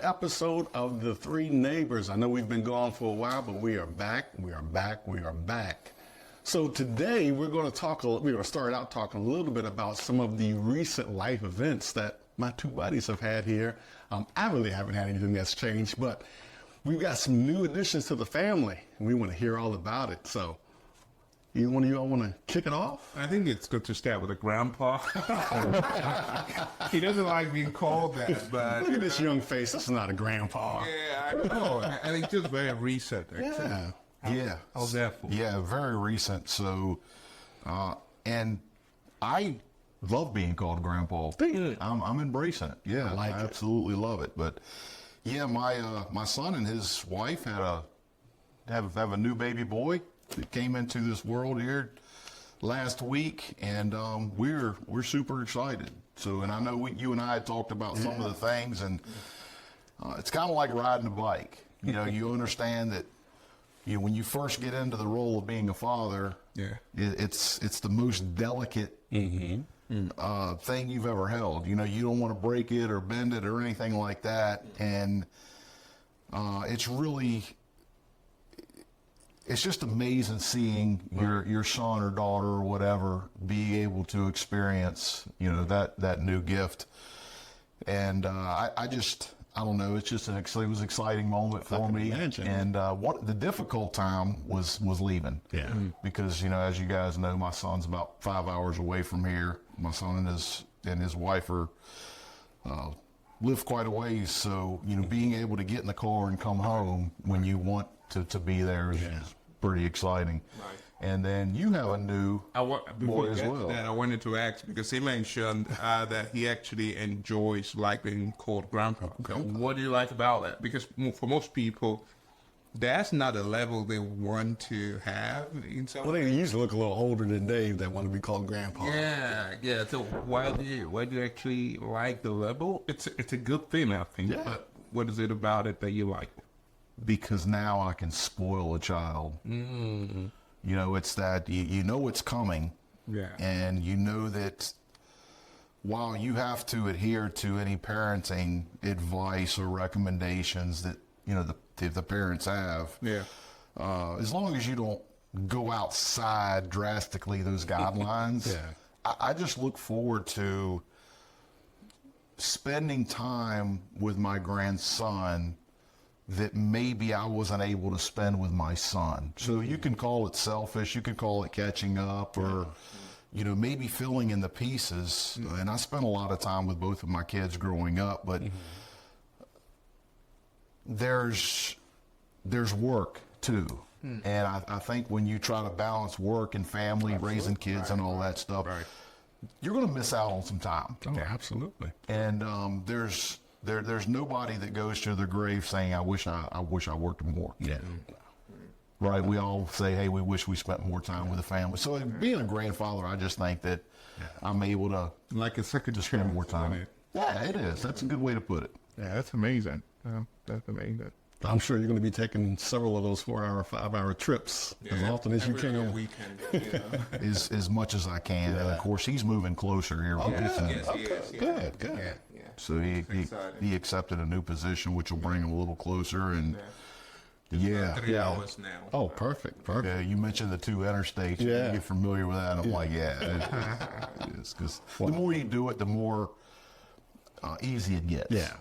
episode of The Three Neighbors. I know we've been gone for a while, but we are back. We are back. We are back. So today we're going to start out talking a little bit about some of the recent life events that my two buddies have had here. I really haven't had anything that's changed, but we've got some new additions to the family, and we want to hear all about it. So, either one of y'all want to kick it off? I think it's good to start with a grandpa. He doesn't like being called that, but... Look at this young face. That's not a grandpa. Yeah, I know. And it's just very recent, actually. Yeah. How's that for? Yeah, very recent. So, and I love being called grandpa. I'm embracing it. Yeah, I absolutely love it. But yeah, my son and his wife have a new baby boy that came into this world here last week, and we're super excited. So, and I know you and I had talked about some of the things, and it's kind of like riding a bike. You know, you understand that when you first get into the role of being a father, it's the most delicate thing you've ever held. You know, you don't want to break it or bend it or anything like that, and it's just amazing seeing your son or daughter or whatever be able to experience, that new gift. And I don't know, it's just it was an exciting moment for me. And the difficult time was leaving. Yeah. Because, as you guys know, my son's about 5 hours away from here. My son and his wife live quite a ways. So, being able to get in the car and come home when you want to be there is pretty exciting. Right. And then you have a new boy as well. That I wanted to ask, because he mentioned that he actually enjoys being called grandpa. Okay. What do you like about it? Because for most people, that's not a level they want to have. Well, they usually look a little older than Dave that want to be called grandpa. Yeah. So why do you actually like the level? It's a good thing, I think. Yeah. But what is it about it that you like? Because now I can spoil a child. Mm-hmm. It's that you know it's coming, and you know that while you have to adhere to any parenting advice or recommendations that the parents have, as long as you don't go outside drastically those guidelines, I just look forward to spending time with my grandson that maybe I wasn't able to spend with my son. So you can call it selfish, you can call it catching up, or, maybe filling in the pieces. And I spent a lot of time with both of my kids growing up, but there's work too. And I think when you try to balance work and family, raising kids and all that stuff, you're going to miss out on some time. Oh, absolutely. And there's nobody that goes to their grave saying, I wish I worked more. Yeah. Right. We all say, hey, we wish we spent more time with the family. So being a grandfather, I just think that I'm able to to spend more time. Yeah, it is. That's a good way to put it. Yeah, that's amazing. That's amazing. I'm sure you're going to be taking several of those 4-hour, 5-hour trips as often as you can. Weekend, as much as I can. And of course, he's moving closer here. Good. Yeah. So he accepted a new position, which will bring him a little closer. And 3 hours now. Oh, perfect. Yeah, you mentioned the two interstates. You get familiar with that. I'm like, it is. Because the more you do it, the more easy it gets. Yeah.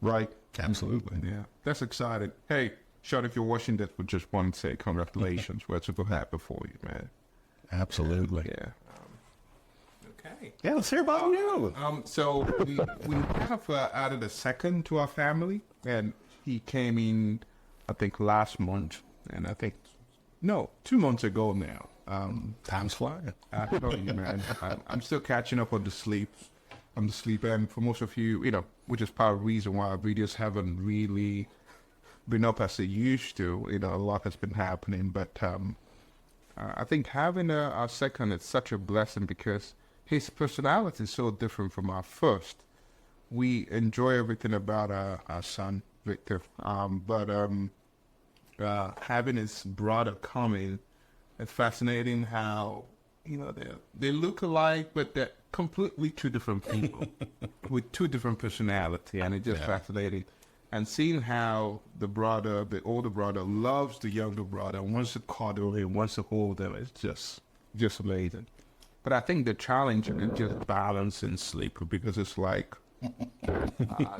Right? Absolutely. Yeah. That's exciting. Hey, Sean, if you're watching this, we just want to say congratulations. We're super happy for you, man. Absolutely. Yeah. Okay. Yeah, let's hear about you. So we kind of added a second to our family, and he came in, I think, last month, and 2 months ago now. Time's flying. I tell you, man, I'm still catching up on the sleep. And for most of you, which is part of the reason why our videos haven't really been up as they used to. A lot has been happening, but I think having our second is such a blessing because his personality is so different from our first. We enjoy everything about our son, Victor, but having his brother coming, it's fascinating how, they look alike, but they're completely two different people with two different personality, and it's just fascinating. And seeing how the older brother loves the younger brother, wants to cuddle him, wants to hold him, it's just amazing. But I think the challenge is just balance and sleep, because it's like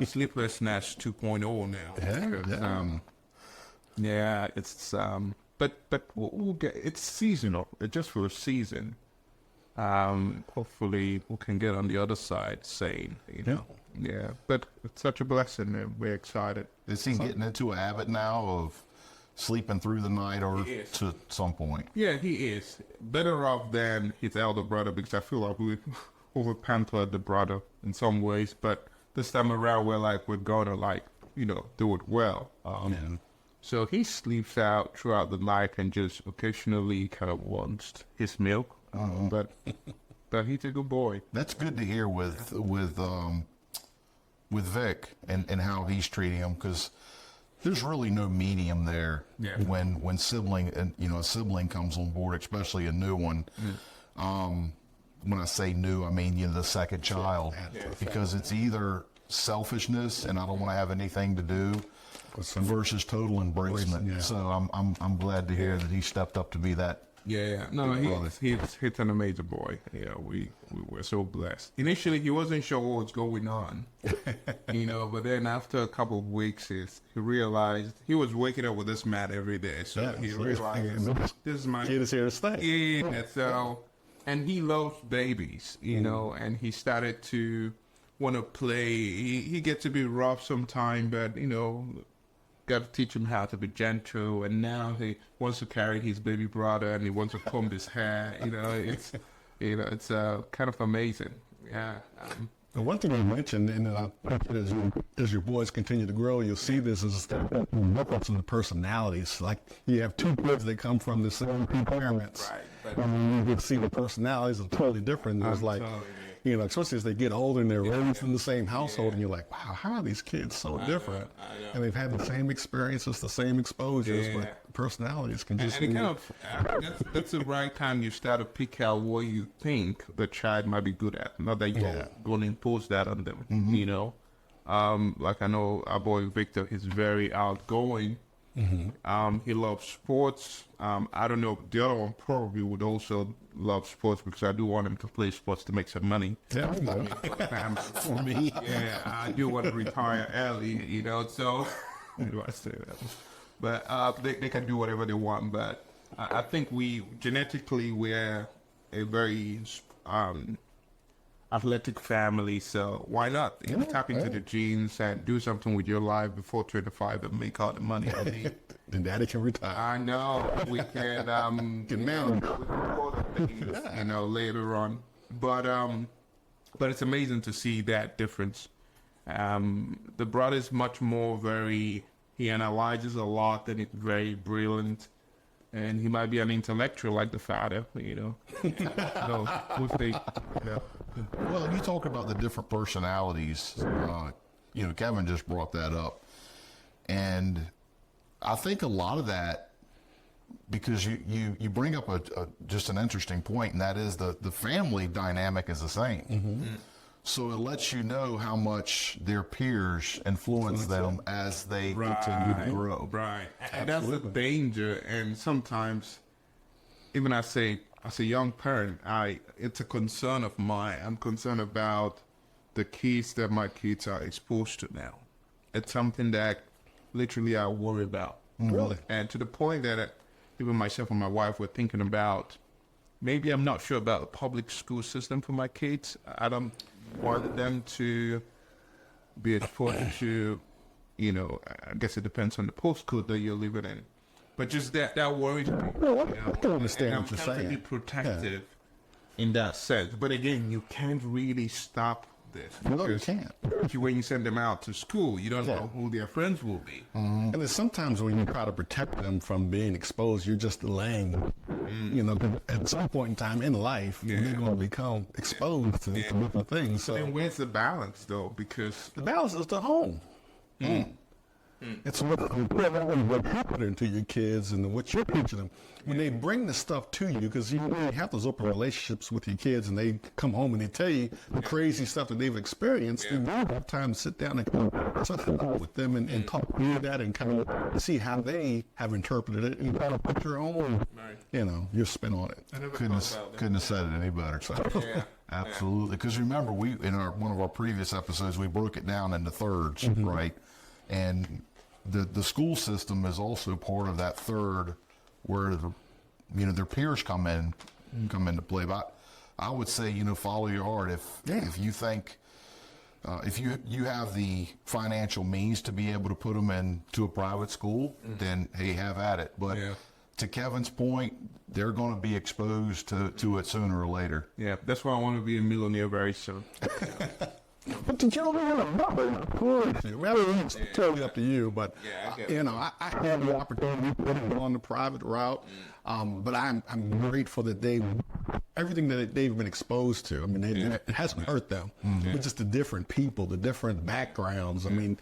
sleeplessness 2.0 now. Yeah, it's but we'll get, it's seasonal. It's just for a season. Hopefully we can get on the other side sane, you know. Yeah, but it's such a blessing, and we're excited. Is he getting into a habit now of sleeping through the night, or He is. to some point? Yeah, he is better off than his elder brother, because I feel like we over-pampered the brother in some ways, but this time around we're gonna do it well. So he sleeps out throughout the night and just occasionally kind of wants his milk, but he's a good boy. That's good to hear with Vic and how he's treating him, because there's really no medium there. Yeah. When a sibling comes on board, especially a new one. When I say new, I mean the second child, because it's either selfishness and I don't want to have anything to do, versus total embracement. Yeah. So I'm glad to hear that he stepped up to be that. Yeah, no, he's an amazing boy. Yeah, we were so blessed. Initially, he wasn't sure what was going on, but then after a couple of weeks, he realized he was waking up with this mat every day. So he realized this is my Kid is here to stay. Yeah, so, and he loves babies, and he started to want to play. He gets to be rough sometime, but got to teach him how to be gentle, and now he wants to carry his baby brother, and he wants to comb his hair. It's kind of amazing. Yeah. The one thing you mentioned, and as your boys continue to grow, you'll see this is difference in the personalities. Like you have two kids that come from the same two parents, Right. and you get to see the personalities are totally different. It's like, especially as they get older and they're raised in the same household, and you're like, wow, how are these kids so different? I know. And they've had the same experiences, the same exposures, but personalities can just And it that's the right time you start to pick out what you think the child might be good at. Not that you're going to impose that on them, Like I know our boy Victor is very outgoing. He loves sports. I don't know, the other one probably would also love sports, because I do want him to play sports to make some money. Yeah, For me, yeah, I do want to retire early, so why do I say that? But they can do whatever they want. But I think genetically we're a very athletic family, so why not tap into the genes and do something with your life before 25 and make all the money I need. then daddy can retire. I know we can married. we can do other things, later on. But it's amazing to see that difference. The brother is much more he analyzes a lot, and it's very brilliant. And he might be an intellectual like the father, So we'll see. Well, you talk about the different personalities. Kevin just brought that up, and I think a lot of that, because you bring up just an interesting point, and that is the family dynamic is the same. So it lets you know how much their peers influence them as they continue to grow. Right. And that's the danger. And sometimes, even as a young parent, it's a concern of mine. I'm concerned about the kids that my kids are exposed to now. It's something that literally I worry about. Really? And to the point that even myself and my wife were thinking about, maybe I'm not sure about the public school system for my kids. I don't want them to be exposed to, I guess it depends on the postcode that you're living in. But just that worries me. I can understand And what you're I'm trying to be saying. protective in that sense. But again, you can't really stop this. No, you because can't. when you send them out to school, you don't know who their friends will be. And then sometimes when you try to protect them from being exposed, you're just delaying. At some point in time in life, they're going to become exposed to different things. So And where's the balance, though? Because the balance is the home. It's what happened into your kids and what you're teaching them. When they bring the stuff to you, because you have those open relationships with your kids, and they come home and they tell you the crazy stuff that they've experienced, and you have time to sit down and kind of something with them and talk through that and kind of see how they have interpreted it and kind of put your own, your spin on it. Couldn't have said it any better. So. Yeah. Absolutely. Because remember, we in one of our previous episodes, we broke it down into thirds, right? And the school system is also part of that third, where their peers come into play. But I would say, follow your heart. If you think if you have the financial means to be able to put them into a private school, then hey, have at it. But to Kevin's point, they're going to be exposed to it sooner or later. Yeah, that's why I want to be a millionaire very soon. But the children are of course. It's totally up to you, but I had the opportunity to go on the private route, but I'm grateful that everything that they've been exposed to. I mean, it hasn't hurt them, but just the different people, the different backgrounds. I mean,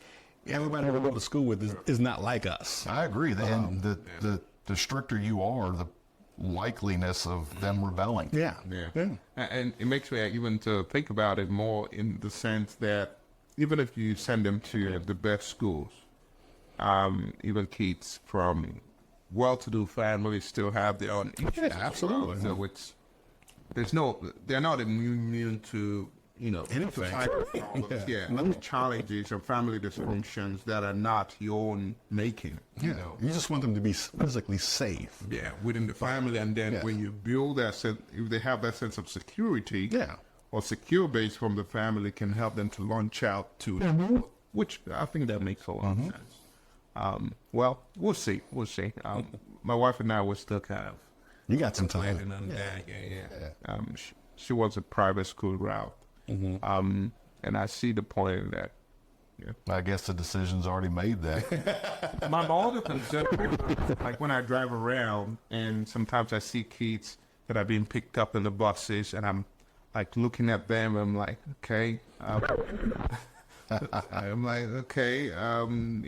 everybody I go to school with is not like us. I agree. And the stricter you are, the likeliness of them rebelling. Yeah. And it makes me even to think about it more in the sense that even if you send them to the best schools, even kids from well-to-do families still have their own issues. Yeah, absolutely. So they're not immune to Anything. Challenges or family dysfunctions that are not your own making. You just want them to be physically safe. Yeah, within the family, and then when you build that sense, if they have that sense of security, or secure base from the family, can help them to launch out to, which I think that makes a lot of sense. Well, we'll see. My wife and I were still kind of. You got some time. Planning on that. She was a private school route. And I see the point in that. I guess the decision's already made that. My other concern, like when I drive around and sometimes I see kids that are being picked up in the buses and I'm like looking at them, I'm like, okay. I'm like, okay, I'm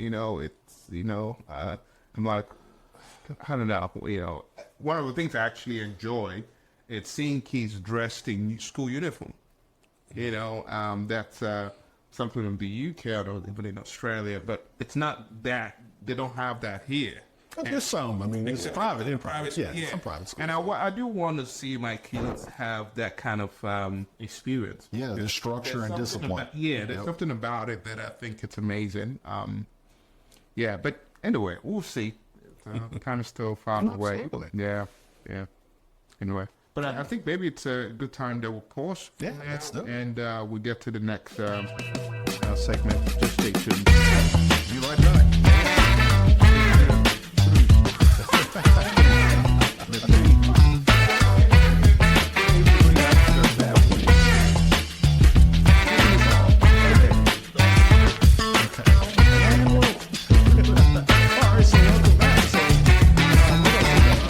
like, I don't know, one of the things I actually enjoy is seeing kids dressed in school uniform. That's something in the UK, I don't even in Australia, but it's not that, they don't have that here. There's some, it's private, some private schools. And I do want to see my kids have that kind of experience. Yeah, the structure and discipline. There's something about it that I think it's amazing. But anyway, we'll see. Kind of still found a way. Yeah. Anyway. But I think maybe it's a good time that we'll pause. Yeah, let's do it. And we'll get to the next segment. Just stay tuned. You like that?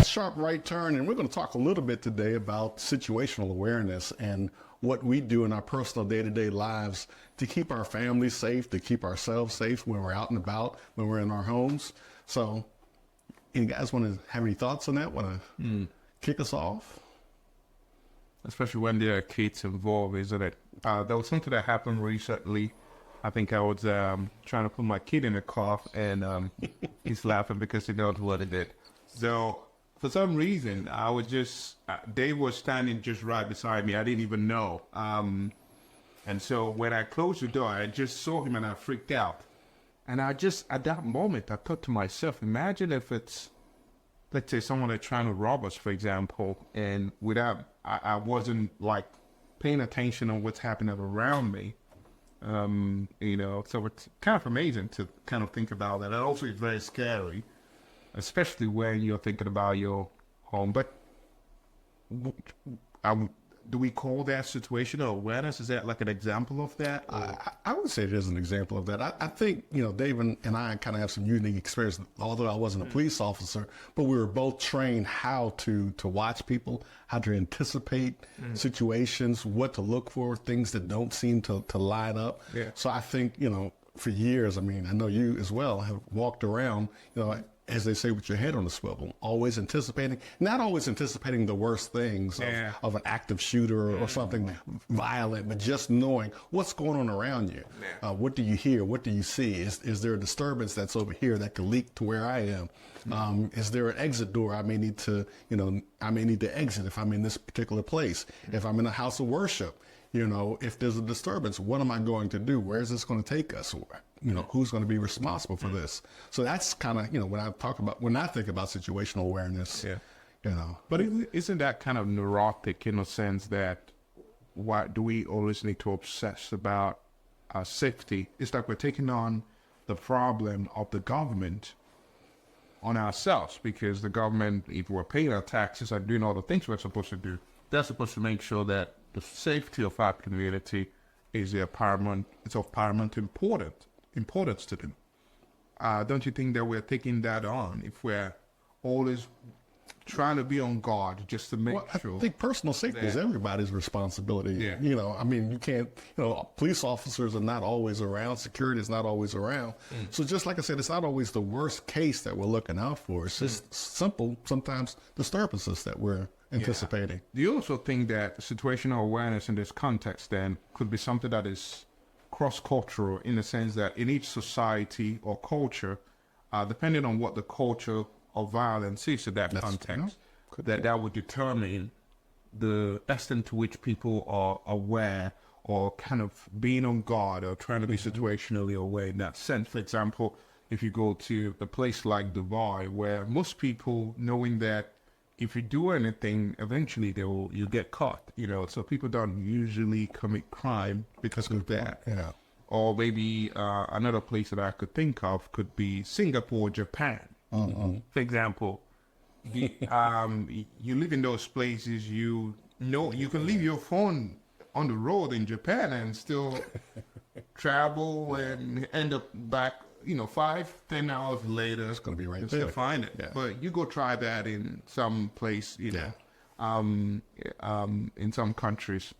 Sharp right turn, and we're going to talk a little bit today about situational awareness and what we do in our personal day-to-day lives to keep our families safe, to keep ourselves safe when we're out and about, when we're in our homes. So, you guys want to have any thoughts on that? Want to kick us off? Especially when there are kids involved, isn't it? There was something that happened recently. I think I was trying to put my kid in the car, and he's laughing because he knows what he did. So, for some reason, I was just, Dave was standing just right beside me. I didn't even know. And so when I closed the door, I just saw him and I freaked out. And I just, at that moment, I thought to myself, imagine if it's, let's say someone that's trying to rob us, for example, and I wasn't like paying attention on what's happening around me. So it's kind of amazing to kind of think about that. And also it's very scary. Especially when you're thinking about your home. But do we call that situational awareness? Is that like an example of that? I would say it is an example of that. I think, Dave and I kind of have some unique experience, although I wasn't a police officer, but we were both trained how to watch people, how to anticipate situations, what to look for, things that don't seem to line up. Yeah. So I think, for years, I mean, I know you as well have walked around, as they say, with your head on the swivel, always anticipating, not always anticipating the worst things of an active shooter or something violent, but just knowing what's going on around you. What do you hear? What do you see? Is there a disturbance that's over here that could leak to where I am? Is there an exit door I may need to, exit if I'm in this particular place? If I'm in a house of worship, if there's a disturbance, what am I going to do? Where is this going to take us? Who's going to be responsible for this? So that's kind of, when I think about situational awareness, But isn't that kind of neurotic in a sense that why do we always need to obsess about our safety? It's like we're taking on the problem of the government on ourselves, because the government, if we're paying our taxes and doing all the things we're supposed to do, they're supposed to make sure that the safety of our community is of paramount importance to them. Don't you think that we're taking that on if we're always trying to be on guard just to make sure? I think personal safety is everybody's responsibility. Yeah. You can't, police officers are not always around. Security is not always around. So just like I said, it's not always the worst case that we're looking out for. It's just simple, sometimes disturbances that we're anticipating. Do you also think that situational awareness in this context then could be something that is cross-cultural, in the sense that in each society or culture, depending on what the culture of violence is in that context, that would determine the extent to which people are aware or kind of being on guard or trying to be situationally aware in that sense? For example, if you go to a place like Dubai, where most people, knowing that if you do anything, eventually you'll get caught, so people don't usually commit crime because of that. Or maybe another place that I could think of could be Singapore, Japan. For example, you live in those places, you can leave your phone on the road in Japan and still travel and end up back, 5-10 hours later. It's going to be right there. there. Still find it. Yeah. But you go try that in some place, in some countries.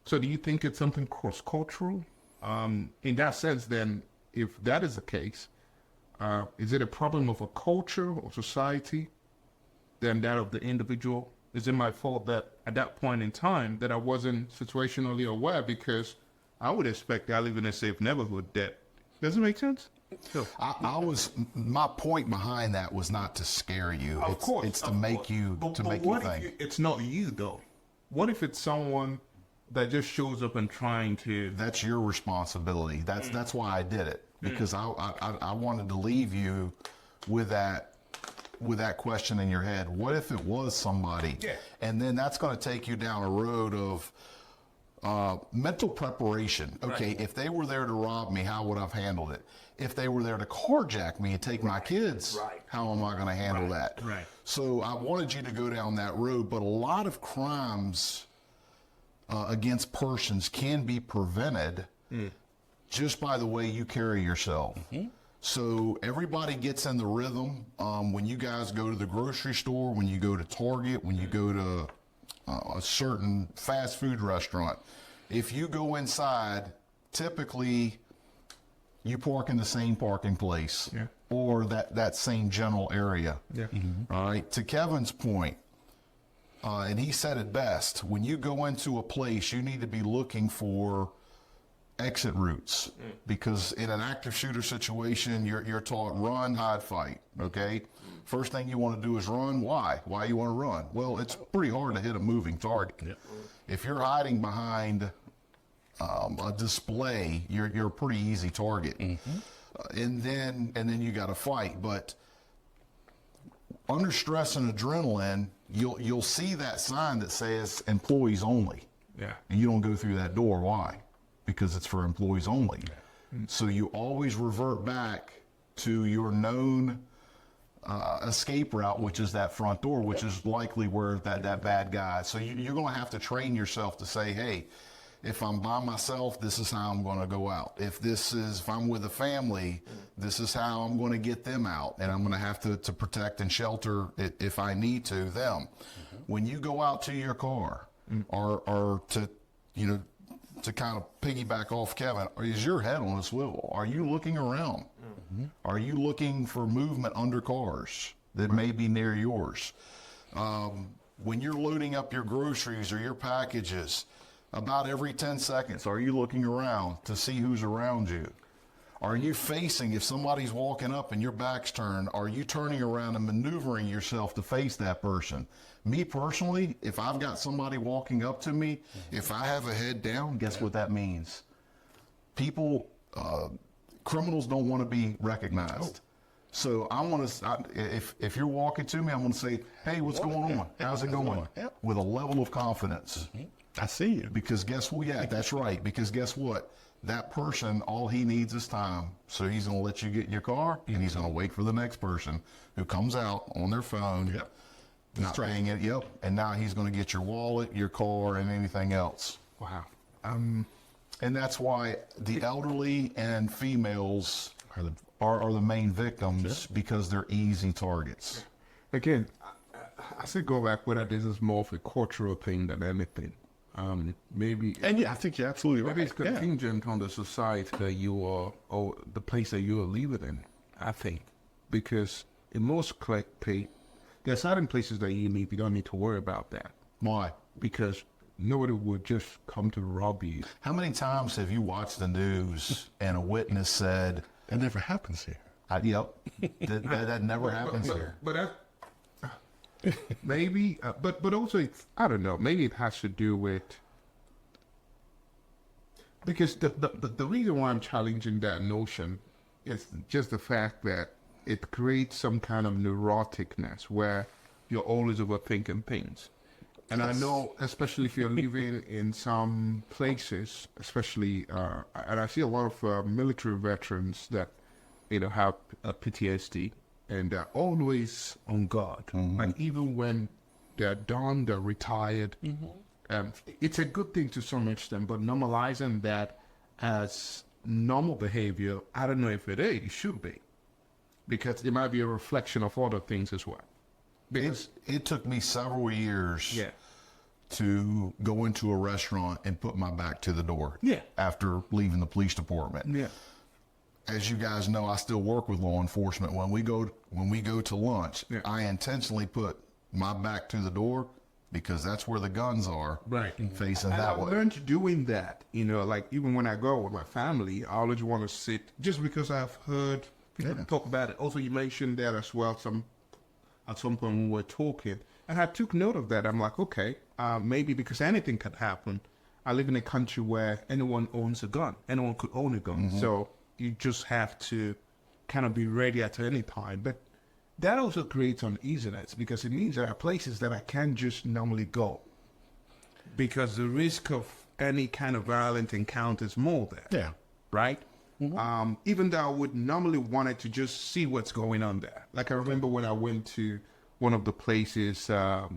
So do you think it's something cross-cultural? In that sense, then, if that is the case, is it a problem of a culture or society than that of the individual? Is it my fault that at that point in time that I wasn't situationally aware, because I would expect I live in a safe neighborhood? That doesn't make sense? So, my point behind that was not to scare you. It's to make you think. If it's not you though? What if it's someone that just shows up and trying to? That's your responsibility. That's why I did it, because I wanted to leave you with that question in your head. What if it was somebody? Yeah. And then that's going to take you down a road of mental preparation. Okay, Right. if they were there to rob me, how would I have handled it? If they were there to carjack me and take my kids, how am I going to handle that? Right. So I wanted you to go down that road, but a lot of crimes against persons can be prevented just by the way you carry yourself. So everybody gets in the rhythm. When you guys go to the grocery store, when you go to Target, when you go to a certain fast food restaurant, if you go inside, typically you park in the same parking place or that same general area. All right. To Kevin's point, and he said it best, when you go into a place, you need to be looking for exit routes, because in an active shooter situation, you're taught run, hide, fight. Okay. First thing you want to do is run. Why you want to run? Well, it's pretty hard to hit a moving target. If you're hiding behind a display, you're a pretty easy target. And then you got to fight. But under stress and adrenaline, you'll see that sign that says employees only. And you don't go through that door. Why? Because it's for employees only. So you always revert back to your known escape route, which is that front door, which is likely where that bad guy. So you're going to have to train yourself to say, hey, if I'm by myself, this is how I'm going to go out. If I'm with a family, this is how I'm going to get them out, and I'm going to have to protect and shelter it if I need to them. When you go out to your car or to to kind of piggyback off Kevin, is your head on a swivel? Are you looking around? Are you looking for movement under cars that may be near yours? When you're loading up your groceries or your packages, about every 10 seconds, are you looking around to see who's around you? Are you facing, if somebody's walking up and your back's turned, are you turning around and maneuvering yourself to face that person? Me personally, if I've got somebody walking up to me, if I have a head down, guess what that means? People, criminals don't want to be recognized. So I want to, if you're walking to me, I'm going to say, hey, what's going on? How's it going? With a level of confidence. I see you. Because guess what? Yeah, that's right. Because guess what? That person, all he needs is time. So he's going to let you get in your car, and he's going to wait for the next person who comes out on their phone, not paying it. Yep. And now he's going to get your wallet, your car, and anything else. Wow. And that's why the elderly and females are the main victims, because they're easy targets. Again, I say go back whether this is more of a cultural thing than anything. Maybe, And yeah, I think you're absolutely right. maybe it's contingent on the society that you are, or the place that you are living in, I think. Because in most there are certain places that you don't need to worry about that. Why? Because nobody would just come to rob you. How many times have you watched the news and a witness said, That never happens here. yep, that never happens here. But maybe, but also, I don't know, maybe it has to do with, because the reason why I'm challenging that notion is just the fact that it creates some kind of neuroticness where you're always overthinking things. And I know, especially if you're living in some places, especially, and I see a lot of military veterans that, have PTSD, and they're always on guard. Like even when they're done, they're retired. It's a good thing to some extent, but normalizing that as normal behavior, I don't know if it is. It should be, because it might be a reflection of other things as well. Because It took me several years to go into a restaurant and put my back to the door after leaving the police department. As you guys know, I still work with law enforcement. When we go to lunch, I intentionally put my back to the door, because that's where the guns are, facing and that I way. learned doing that, like even when I go with my family, I always want to sit, just because I've heard people talk about it. Also, you mentioned that as well at some point when we were talking, and I took note of that. I'm like, okay, maybe because anything could happen. I live in a country where anyone owns a gun. Anyone could own a gun. So you just have to kind of be ready at any time. But that also creates uneasiness, because it means there are places that I can't just normally go, because the risk of any kind of violent encounter is more there. Yeah. Right? Even though I would normally wanted to just see what's going on there. Like I remember when I went to one of the places, I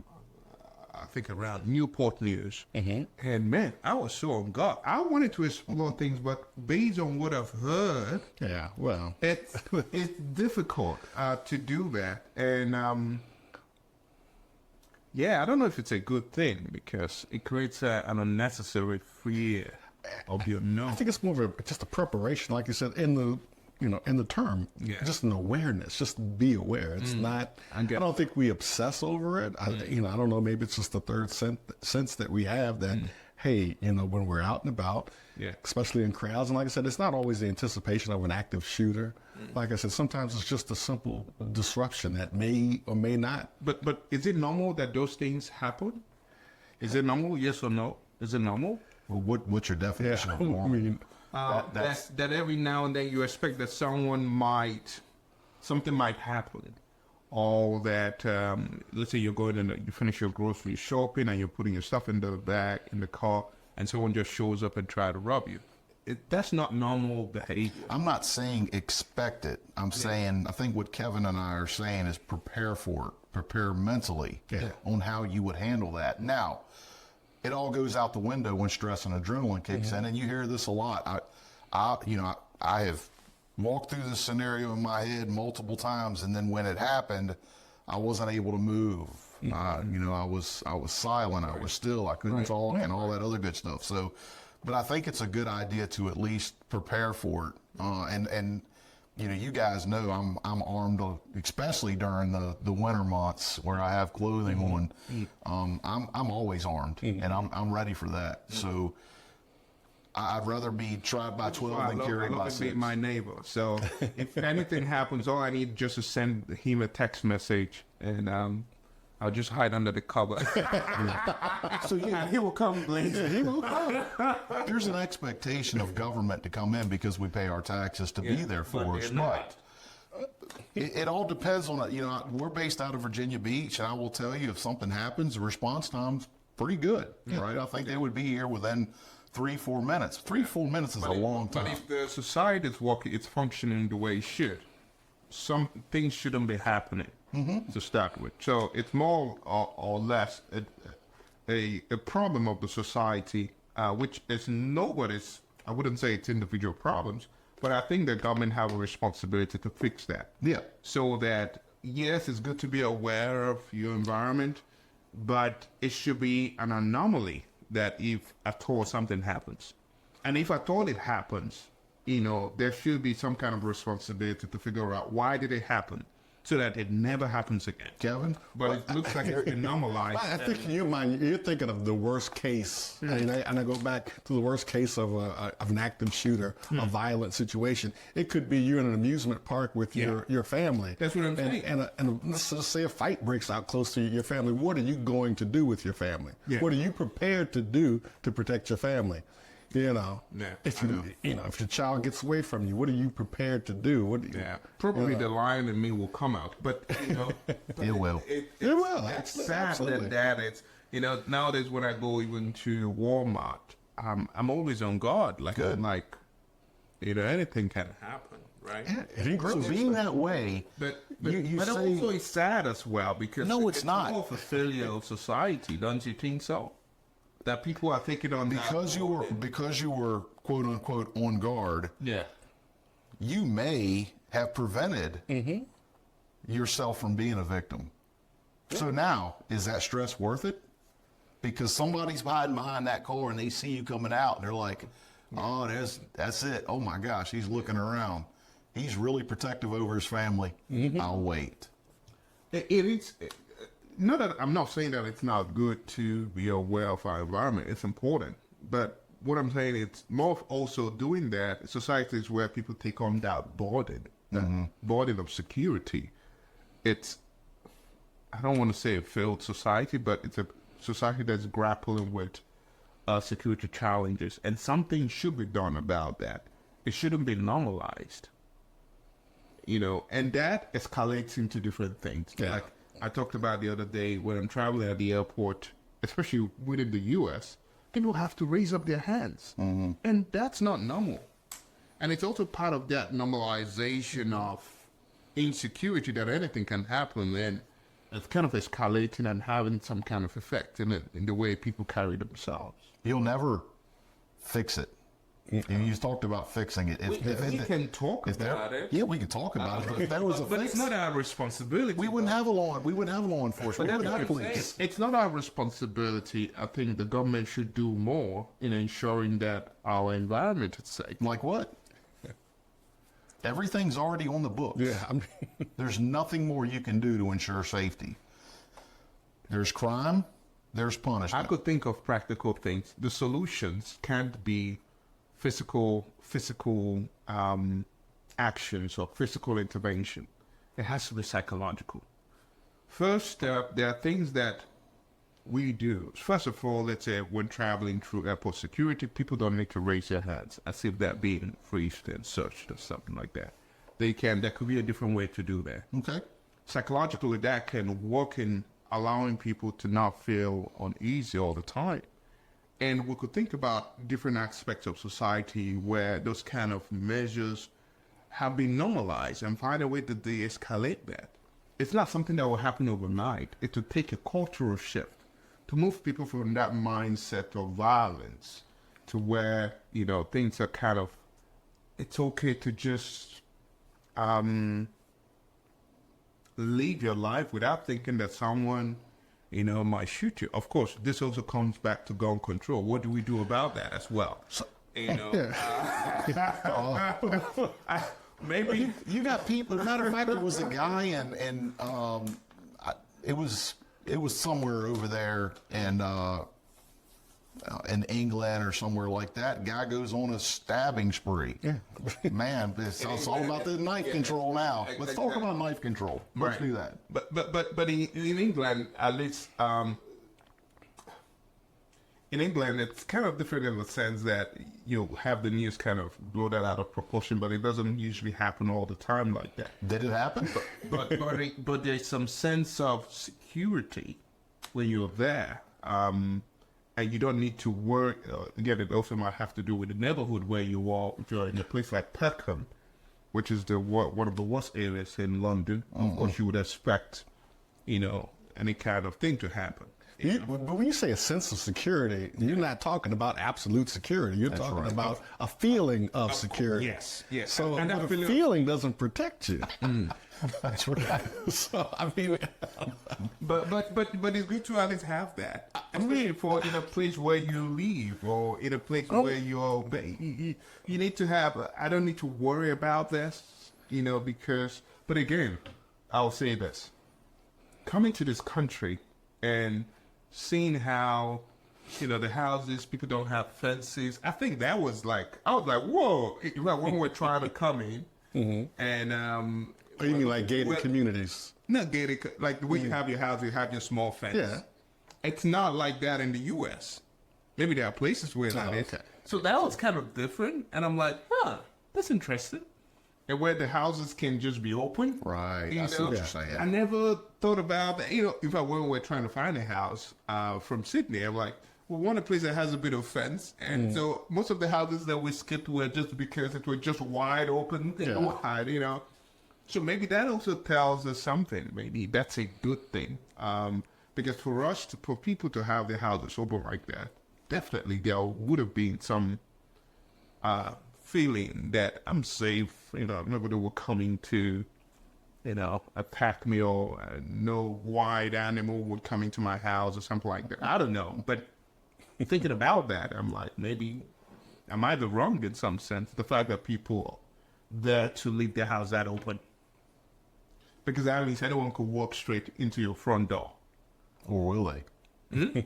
think around Newport News. And man, I was so on guard. I wanted to explore things, but based on what I've heard, Yeah, well. it's difficult to do that. And I don't know if it's a good thing, because it creates an unnecessary fear of your I think it's more of just a preparation, like you said, in the term, just an awareness, just be aware. It's not, I don't think we obsess over it. I don't know, maybe it's just the third sense that we have that, hey, when we're out and about, especially in crowds. And like I said, it's not always the anticipation of an active shooter. Like I said, sometimes it's just a simple disruption that may or may not. But is it normal that those things happen? Is it normal? Yes or no? Is it normal? Well, what's your definition of normal? I mean, that every now and then you expect that something might happen, or that let's say you're going and you finish your grocery shopping and you're putting your stuff in the car, and someone just shows up and try to rob you. That's not normal behavior. I'm not saying expect it. I'm saying, I think what Kevin and I are saying is prepare for it, prepare mentally on how you would handle that. Now, it all goes out the window when stress and adrenaline kicks in, and you hear this a lot. I have walked through this scenario in my head multiple times, and then when it happened, I wasn't able to move. I was silent. I was still. I couldn't talk, and all that other good stuff. So But I think it's a good idea to at least prepare for it. And you know, you guys know I'm armed, especially during the winter months where I have clothing on. I'm always armed, and I'm ready for that. So I'd rather be tried by 12 than carried by 6. My neighbor. So if anything happens, all I need just to send him a text message, and I'll just hide under the cover. So yeah, he will come, Blaine. He will come. There's an expectation of government to come in because we pay our taxes to be there for us. But it all depends on it. You know, we're based out of Virginia Beach, and I will tell you, if something happens, the response time's pretty good, right? I think they would be here within 3-4 minutes. 3-4 minutes is a long time. But if the society is working, it's functioning the way it should, some things shouldn't be happening to start with. So it's more or less a problem of the society, which is nobody's. I wouldn't say it's individual problems, but I think the government have a responsibility to fix that. Yeah. So that, yes, it's good to be aware of your environment, but it should be an anomaly that if at all something happens. And if at all it happens, you know, there should be some kind of responsibility to figure out why did it happen so that it never happens again. Kevin? But it looks like it's been normalized. I think in your mind, you're thinking of the worst case. And I go back to the worst case of an active shooter, a violent situation. It could be you're in an amusement park with your family. That's what I'm saying. And let's just say a fight breaks out close to your family. What are you going to do with your family? Yeah. What are you prepared to do to protect your family? You know, if your child gets away from you, what are you prepared to do? Probably the lion in me will come out, but you know, It will. It will. It's sad Absolutely. that it's, you know, nowadays when I go even to Walmart, I'm always on guard. Like, Good. I'm like, you know, anything can happen, right? So being that way, But you say, also it's sad as well because No, it's not. more of a failure of society, don't you think so? That people are thinking on because you were quote unquote on guard, you may have prevented yourself from being a victim. So now, is that stress worth it? Because somebody's hiding behind that car and they see you coming out and they're like, oh, that's it. Oh my gosh, he's looking around. He's really protective over his family. I'll wait. It is. Not that I'm not saying that it's not good to be aware of our environment. It's important, but what I'm saying it's more of also doing that. Societies where people take on that burden, burden of security. It's, I don't want to say a failed society, but it's a society that's grappling with security challenges, and something should be done about that. It shouldn't be normalized, you know, and that escalates into different things. Yeah. Like I talked about the other day when I'm traveling at the airport, especially within the U.S., people have to raise up their hands, and that's not normal. And it's also part of that normalization of insecurity that anything can happen, and it's kind of escalating and having some kind of effect in it, in the way people carry themselves. You'll never fix it. And you talked about fixing it. We can talk about it. Yeah, we can talk about it. But if there was a But fix, it's not our responsibility. we wouldn't have a law. We wouldn't have law enforcement. We wouldn't have police. It's not our responsibility. I think the government should do more in ensuring that our environment is safe. Like what? Everything's already on the books. Yeah. There's nothing more you can do to ensure safety. There's crime. There's I punishment. could think of practical things. The solutions can't be physical actions or physical intervention. It has to be psychological. First, there are things that we do. First of all, let's say when traveling through airport security, people don't need to raise their hands as if they're being frisked and searched or something like that. There could be a different way to do that. Okay. Psychologically, that can work in allowing people to not feel uneasy all the time. And we could think about different aspects of society where those kind of measures have been normalized and find a way to de-escalate that. It's not something that will happen overnight. It will take a cultural shift to move people from that mindset of violence to where, you know, things are kind of, it's okay to just live your life without thinking that someone might shoot you. Of course, this also comes back to gun control. What do we do about that as well? Maybe you got people. As a matter of fact, there was a guy it was somewhere over there in England or somewhere like that. Guy goes on a stabbing spree. Yeah, man, it's all about the knife control now. Let's talk about knife control. Let's do that. But in England, at least. In England, it's kind of different in the sense that you have the news kind of blow that out of proportion, but it doesn't usually happen all the time like that. Did it happen? But there's some sense of security when you're there, and you don't need to worry. Again, it also might have to do with the neighborhood where you are. If you're in a place like Peckham, which is one of the worst areas in London, of course you would expect, any kind of thing to happen. But when you say a sense of security, you're not talking about absolute security. You're talking about a feeling of security. Yes. So and that feeling doesn't protect you. That's right. So I mean, but it's good to at least have that. I mean, for in a place where you live or in a place where you need to have. I don't need to worry about this, because. But again, I'll say this: coming to this country and seeing how, the houses, people don't have fences. I think that was I was like, whoa. When we're trying to come in, and what do you mean, like gated communities? Not gated, like the way you have your house, you have your small fence. Yeah. It's not like that in the U.S. Maybe there are places where that is. Okay. So that was kind of different, and I'm like, that's interesting. And where the houses can just be open. Right. I see what you're saying. I never thought about that. If I were trying to find a house from Sydney, I'm like, well, one place that has a bit of fence. And so most of the houses that we skipped were just because it were just wide open, wide, So maybe that also tells us something. Maybe that's a good thing. Because for people to have their houses open like that, definitely there would have been some feeling that I'm safe, nobody will coming to, attack me, or no wild animal would come into my house or something like that. I don't know. But thinking about that, I'm like, maybe I'm either wrong in some sense. The fact that people there to leave their house that open. Because at least anyone could walk straight into your front door. Or will they?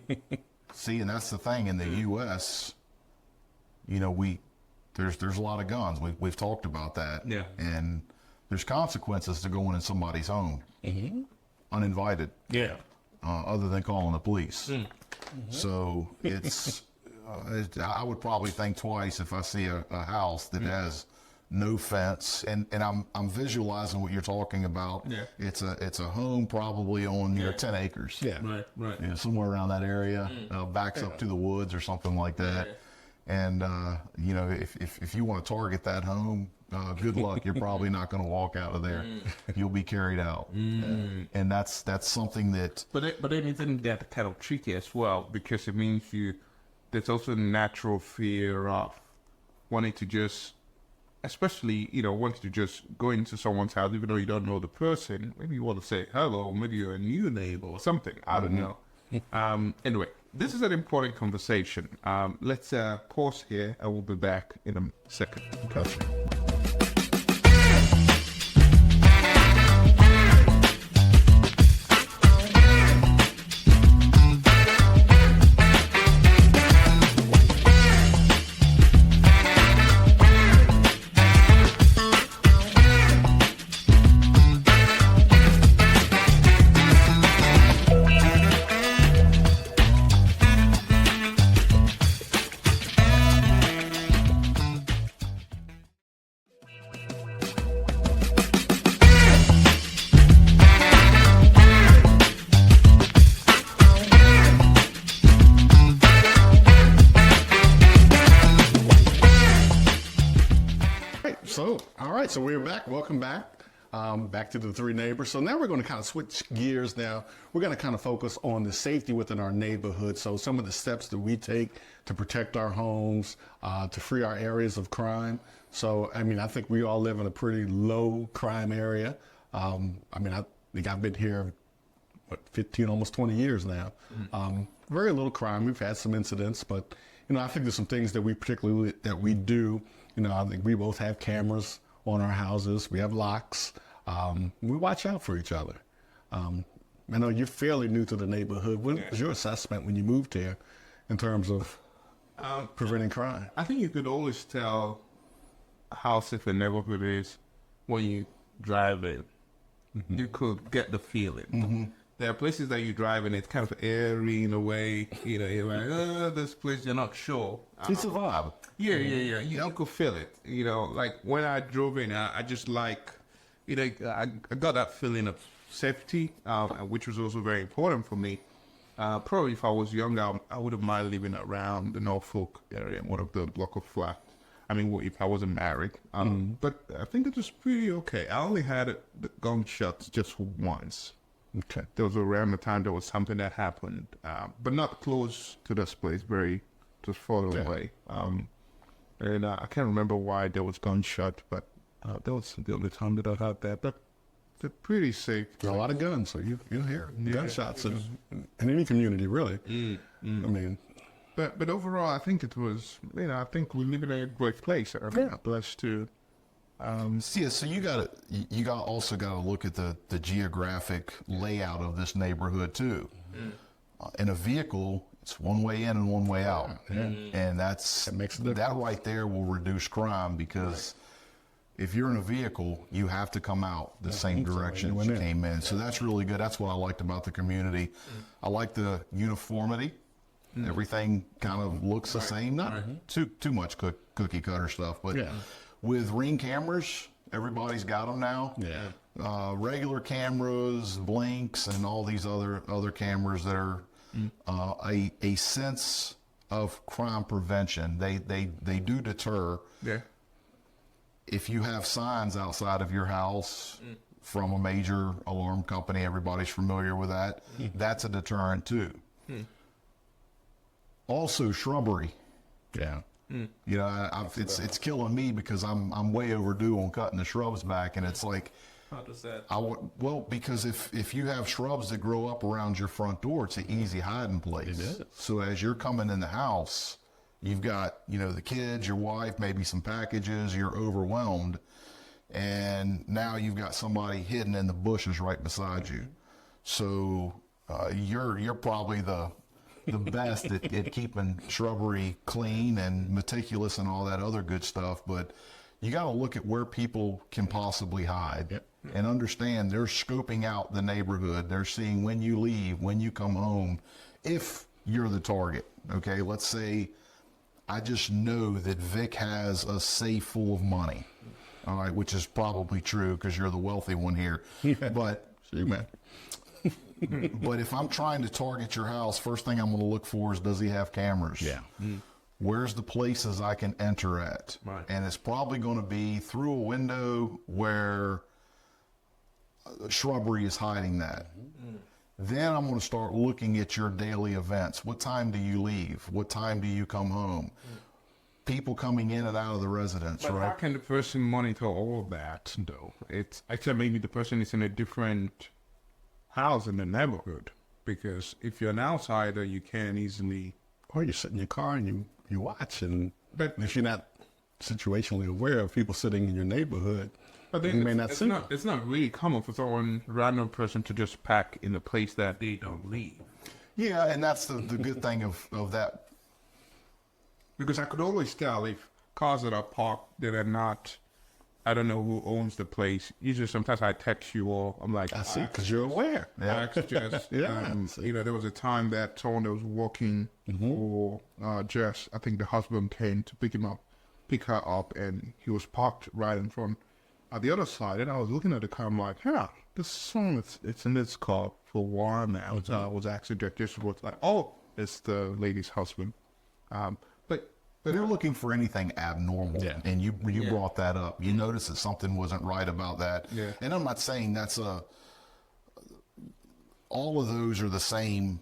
See, and that's the thing in the U.S., there's a lot of guns. We've talked about that. Yeah. And there's consequences to going in somebody's home uninvited. Yeah. Other than calling the police. So it's I would probably think twice if I see a house that has no fence, and I'm visualizing what you're talking about. Yeah. It's a home probably on 10 acres. Yeah. Right. Somewhere around that area, backs up to the woods or something like that. And if you want to target that home, good luck. You're probably not going to walk out of there. You'll be carried out. And that's something that. But isn't that kind of tricky as well? Because it means there's also a natural fear of wanting to just, especially wanting to just go into someone's house even though you don't know the person. Maybe you want to say hello. Maybe you're a new neighbor or something. I don't know. Anyway, this is an important conversation. Let's pause here and we'll be back in a second. Gotcha. So we're back. Welcome back. Back to the three neighbors. So now we're going to kind of switch gears now. We're going to kind of focus on the safety within our neighborhood. So some of the steps that we take to protect our homes, to free our areas of crime. So, I think we all live in a pretty low crime area. I think I've been here, 15, almost 20 years now. Very little crime. We've had some incidents, but I think there's some things that we do. I think we both have cameras on our houses. We have locks. We watch out for each other. I know you're fairly new to the neighborhood. What was your assessment when you moved here in terms of preventing crime? I think you could always tell how safe a neighborhood is when you drive in. You could get the feeling. There are places that you drive and it's kind of airy in a way. You're like, this place, you're not sure. It's a vibe. Yeah. You could feel it. Like when I drove in, I just like, I got that feeling of safety, which was also very important for me. Probably if I was younger, I wouldn't mind living around the Norfolk area, one of the block of flats. I mean, if I wasn't married. But I think it was pretty okay. I only had the gunshots just once. Okay. There was around the time there was something that happened, but not close to this place, just further away. And I can't remember why there was gunshot, but that was the only time that I had that. But they're pretty safe. There are a lot of guns, so you hear gunshots in any community, really. I mean, but overall, I think it was, I think we live in a great place. I'm blessed to. So you also got to look at the geographic layout of this neighborhood too. In a vehicle, it's one way in and one way out, and that makes a difference. That right there will reduce crime because if you're in a vehicle, you have to come out the same direction as you came in. So that's really good. That's what I liked about the community. I like the uniformity. Everything kind of looks the same. Not too much cookie cutter stuff, but with Ring cameras, everybody's got them now. Regular cameras, blinks, and all these other cameras that are a sense of crime prevention. They do deter. If you have signs outside of your house from a major alarm company, everybody's familiar with that. That's a deterrent too. Also, shrubbery. It's killing me because I'm way overdue on cutting the shrubs back, and it's like, How does that? Because if you have shrubs that grow up around your front door, it's an easy hiding place. It is. So as you're coming in the house, you've got the kids, your wife, maybe some packages. You're overwhelmed, and now you've got somebody hidden in the bushes right beside you. So you're probably the best at keeping shrubbery clean and meticulous and all that other good stuff, but you got to look at where people can possibly hide and understand they're scoping out the neighborhood. They're seeing when you leave, when you come home, if you're the target. Okay, let's say I just know that Vic has a safe full of money, all right, which is probably true because you're the wealthy one here. But but if I'm trying to target your house, first thing I'm going to look for is, does he have cameras? Where's the places I can enter at? And it's probably going to be through a window where shrubbery is hiding that. Then I'm going to start looking at your daily events. What time do you leave? What time do you come home? People coming in and out of the residence, But right? how can the person monitor all of that, though? It's actually maybe the person is in a different house in the neighborhood, because if you're an outsider, you can easily. or you sit in your car and you watch, and But if you're not situationally aware of people sitting in your neighborhood, But you may not see them. it's not really common for someone random person to just pack in a place that they don't leave. Yeah, and that's the good thing of that. Because I could always tell if cars that are parked that are not, I don't know who owns the place. Usually sometimes I text you or I'm like, I see, because you're aware. There was a time that someone that was working for Jess, I think the husband came to pick her up, and he was parked right in front at the other side, and I was looking at the car, I'm like, this song, it's in this car for a while now. I was actually just like, oh, it's the lady's husband. But They're looking for anything abnormal, and you brought that up. You noticed that something wasn't right about that. And I'm not saying that's all of those are the same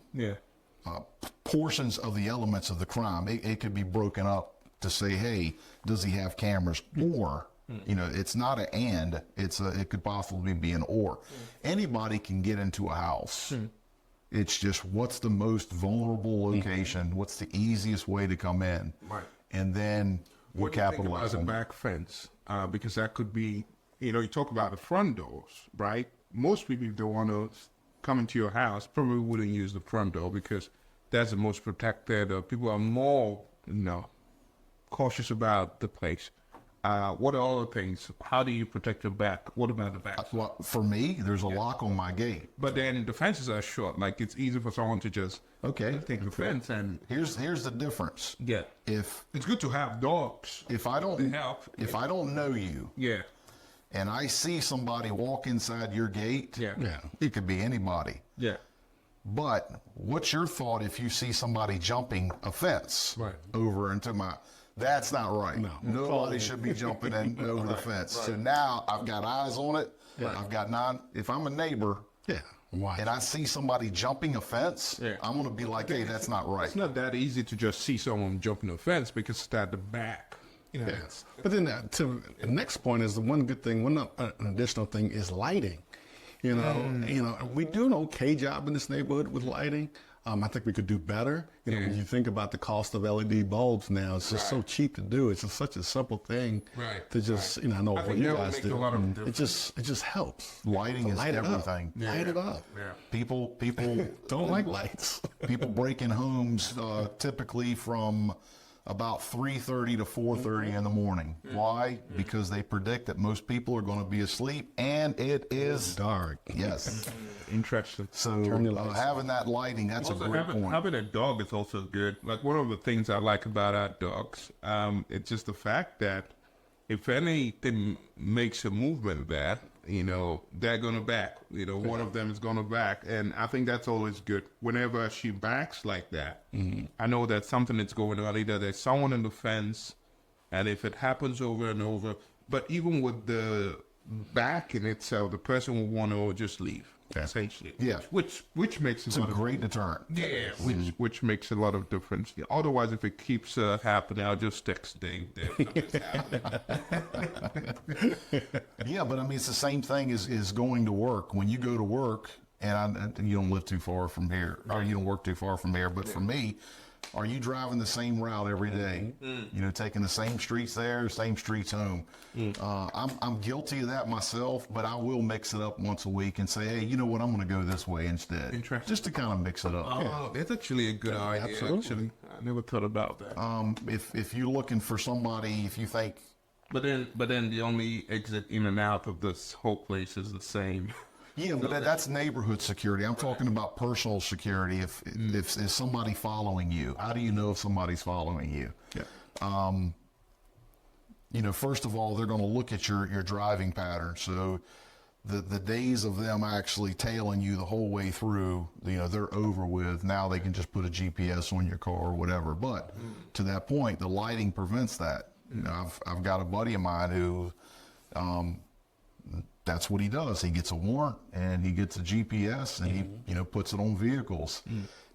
portions of the elements of the crime. It could be broken up to say, hey, does he have cameras? Or, it's not an and, it could possibly be an or. Anybody can get into a house It's just what's the most vulnerable location? What's the easiest way to come in? Right. And then we What do you think about capitalize the on that. back fence? Because that could be, you talk about the front doors, right? Most people, if they want to come into your house, probably wouldn't use the front door because that's the most protected. People are more, cautious about the place. What are other things? How do you protect your back? What about the back? Well, for me, there's a lock on my gate. But then the fences are short. Like it's easy for someone to just take the fence and Here's the difference. yeah. If It's good to have dogs. if I don't They help. if I don't know you Yeah. and I see somebody walk inside your gate, Yeah. Yeah. it could be anybody. Yeah. But what's your thought if you see somebody jumping a fence Right. over into my? That's not right. No. Nobody should be jumping in over the fence. So now I've got eyes on it. I've got 9. If I'm a neighbor Yeah. Why? and I see somebody jumping a fence, Yeah. I'm going to be like, hey, that's not right. It's not that easy to just see someone jumping a fence because it's at the back. Yeah. It's- But then to the next point is the one good thing, an additional thing is lighting. We do an okay job in this neighborhood with lighting. I think we could do better. When you think about the cost of LED bulbs now, it's just so cheap to do. It's just such a simple thing Right. to just, I know I what think you that would guys make do. a lot of It just helps. Lighting is Light it up. everything. Light it up. Yeah. People Don't like lights. people break in homes typically from about 3:30 to 4:30 in the morning. Why? Because they predict that most people are going to be asleep, and it is Dark. yes. Interesting. So Turn the lights having that lighting, that's a Also, great point. having a dog is also good. Like one of the things I like about our dogs, it's just the fact that if anything makes a movement bad, they're gonna back. One of them is gonna back, and I think that's always good. Whenever she backs like that, I know that something is going on. Either there's someone in the fence, and if it happens over and over, but even with the back in itself, the person will want to just leave. Essentially, Yeah. which makes It's a a lot of great deterrent. yeah, which makes a lot of difference. Yeah, otherwise, if it keeps happening, I'll just text Dave. Yeah, but I mean, it's the same thing as going to work. When you go to work, and you don't live too far from here, or you don't work too far from here, but for me, are you driving the same route every day? Taking the same streets there, same streets home. I'm guilty of that myself, but I will mix it up once a week and say, hey, you know what? I'm going to go this way instead. Interesting. Just to kind of mix it up. Oh, that's actually a good idea. absolutely. Actually, I never thought about that. If you're looking for somebody, if you think, But then the only exit in and out of this whole place is the same. yeah, but that's neighborhood security. I'm talking about personal security. If is somebody following you, how do you know if somebody's following you? Yeah. First of all, they're going to look at your driving pattern. So the days of them actually tailing you the whole way through, they're over with. Now they can just put a GPS on your car or whatever. But to that point, the lighting prevents that. I've got a buddy of mine who, that's what he does. He gets a warrant and he gets a GPS and he, puts it on vehicles.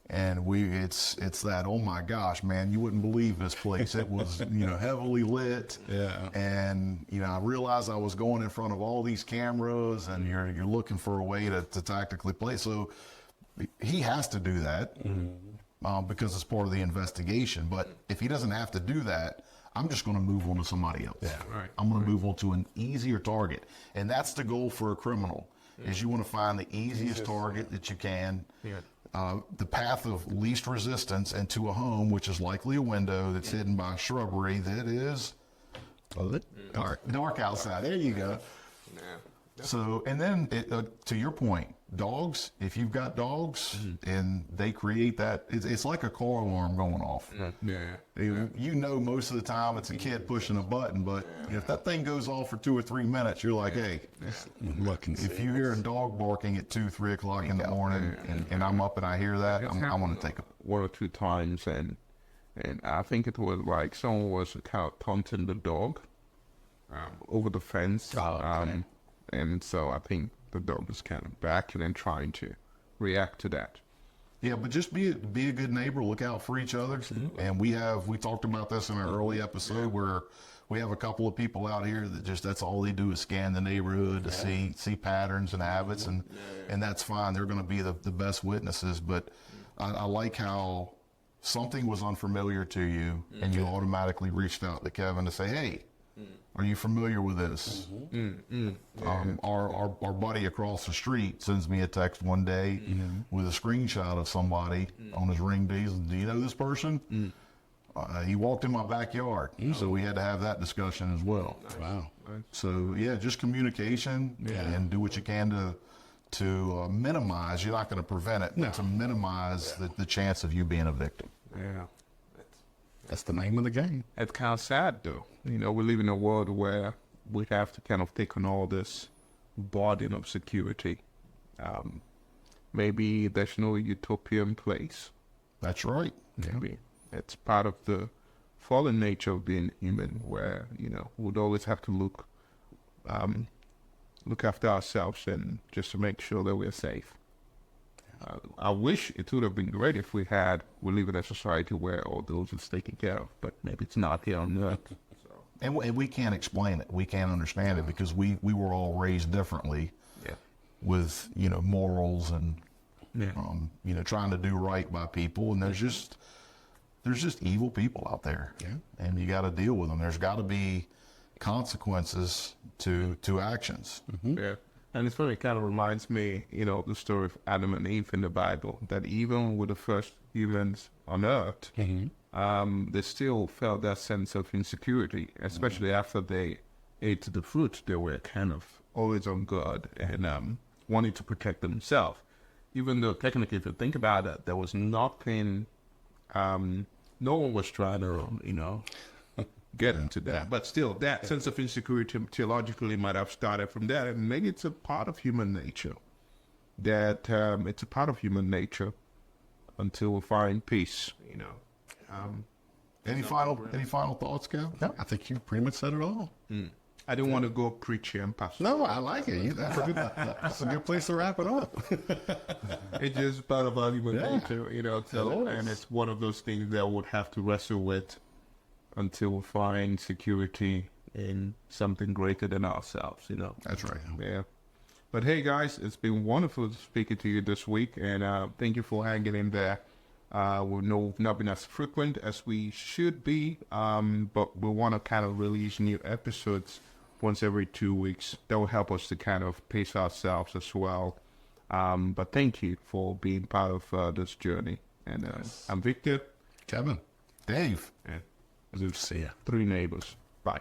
And it's that, oh my gosh, man, you wouldn't believe this place. It was, heavily lit. Yeah. And, I realized I was going in front of all these cameras and you're looking for a way to tactically play. So he has to do that because it's part of the investigation. But if he doesn't have to do that, I'm just going to move on to somebody else. Yeah. Right. I'm going to move on to an easier target. And that's the goal for a criminal, is you want to find the easiest target that you can. Yeah. The path of least resistance into a home, which is likely a window that's hidden by shrubbery that is dark outside. There you go. Yeah. So, and then to your point, dogs, if you've got dogs and they create that, it's like a car alarm going off. Yeah. Most of the time it's a kid pushing a button, but if that thing goes off for 2 or 3 minutes, you're like, hey, Look and see. if you hear a dog barking at 2, 3 o'clock in the morning and I'm up and I hear that, I'm going to take a... One or two times, and I think it was like someone was kind of taunting the dog over the fence. And so I think the dog was kind of backing and trying to react to that. Yeah, but just be a good neighbor. Look out for each other. And we talked about this in an early episode where we have a couple of people out here that that's all they do is scan the neighborhood to see patterns and habits, and that's fine. They're going to be the best witnesses. But I like how something was unfamiliar to you, and you automatically reached out to Kevin to say, "Hey, are you familiar with this?" Our buddy across the street sends me a text one day with a screenshot of somebody on his Ring Days. Do you know this person? He walked in my backyard, so we had to have that discussion as well. Wow. So yeah, just communication and do what you can to minimize. You're not going to prevent it, but to minimize the chance of you being a victim. Yeah. That's the name of the game. It's kind of sad, though. You know, we live in a world where we have to kind of take on all this burden of security. Maybe there's no utopian place. That's right. Maybe it's part of the fallen nature of being human, where, you know, we'd always have to look after ourselves and just to make sure that we're safe. I wish it would have been great if we live in a society where all those is taken care of, but maybe it's not here on Earth. So. And we can't explain it. We can't understand it because we were all raised differently with, you know, morals and, you know, trying to do right by people. And there's just evil people out there. Yeah. And you got to deal with them. There's got to be consequences to actions. Yeah. And it's funny, it kind of reminds me, you know, the story of Adam and Eve in the Bible, that even with the first humans on Earth, they still felt that sense of insecurity, especially after they ate the fruit. They were kind of always on guard and wanting to protect themselves. Even though technically, if you think about it, there was nothing, no one was trying to, you know, get into that. But still, that sense of insecurity theologically might have started from that. And maybe it's a part of human nature. That it's a part of human nature until we find peace, you know. Any final thoughts, Kev? No, I think you pretty much said it all. I didn't want to go preachy and pastor. No, I like it. That's a good place to wrap it up. It's just part of our human nature, you know. So, and it's one of those things that we'll have to wrestle with until we find security in something greater than ourselves, you know. That's right. Yeah. But hey, guys, it's been wonderful speaking to you this week, and thank you for hanging in there. We know we've not been as frequent as we should be, but we want to kind of release new episodes once every 2 weeks. That will help us to kind of pace ourselves as well. But thank you for being part of this journey. And I'm Victor. Kevin. Dave. And See ya. 3 neighbors. Bye.